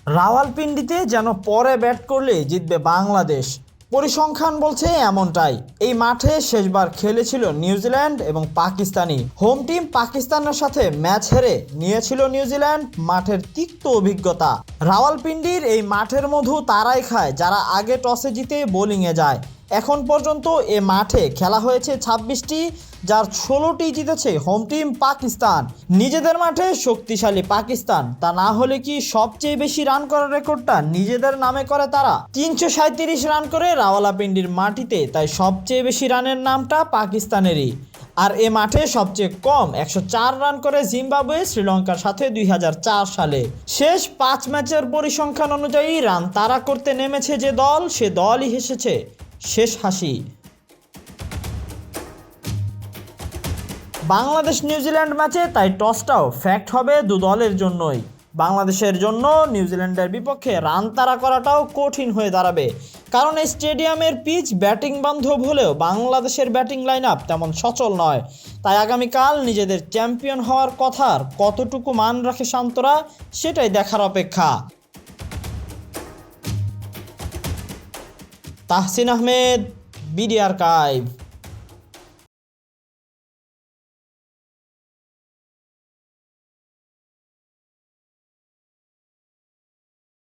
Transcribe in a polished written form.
রাওয়ালপিন্ডিতে যেন পরে ব্যাট করলে জিতবে বাংলাদেশ, পরিসংখ্যান বলছে এমনটাই। এই মাঠে শেষবার খেলেছিল নিউজিল্যান্ড এবং পাকিস্তানি। হোম টিম পাকিস্তানের সাথে ম্যাচ হেরে নিয়েছিল নিউজিল্যান্ড। মাঠের তিক্ত অভিজ্ঞতা। রাওয়ালপিন্ডির এই মাঠের মধু তারাই খায় যারা আগে টসে জিতে বোলিংয়ে যায়। এখন পর্যন্ত এ মাঠে খেলা হয়েছে 26টি, যার 16টি জিতেছে হোম টিম পাকিস্তান। নিজেদের মাঠে শক্তিশালী পাকিস্তান, তা না হলে কি সবচেয়ে বেশি রান করার রেকর্ডটা নিজেদের নামে করে তারা? 337 রান করে রাওয়ালপিন্ডির মাটিতে, তাই সবচেয়ে বেশি রানের নামটা পাকিস্তানেরই। আর এ মাঠে সবচেয়ে কম 104 রান করে জিম্বাবুয়ে শ্রীলঙ্কার সাথে 2004 সালে। শেষ 5 ম্যাচের পরিসংখ্যান অনুযায়ী রান তাড়া করতে নেমেছে যে দল, সে দলই হেসেছে শেষ হাসি। বাংলাদেশ নিউজিল্যান্ড ম্যাচে তাই টসটাও ফ্যাক্ট হবে দু দলের জন্যই। বাংলাদেশের জন্য নিউজিল্যান্ডের বিপক্ষে রান তাড়া করাটাও কঠিন হয়ে দাঁড়াবে, কারণ এই স্টেডিয়ামের পিচ ব্যাটিং বান্ধব হলেও বাংলাদেশের ব্যাটিং লাইন আপ তেমন সচল নয়। তাই আগামীকাল নিজেদের চ্যাম্পিয়ন হওয়ার কথার কতটুকু মান রাখে শান্তরা, সেটাই দেখার অপেক্ষা। Tahsin Ahmed, BD archive.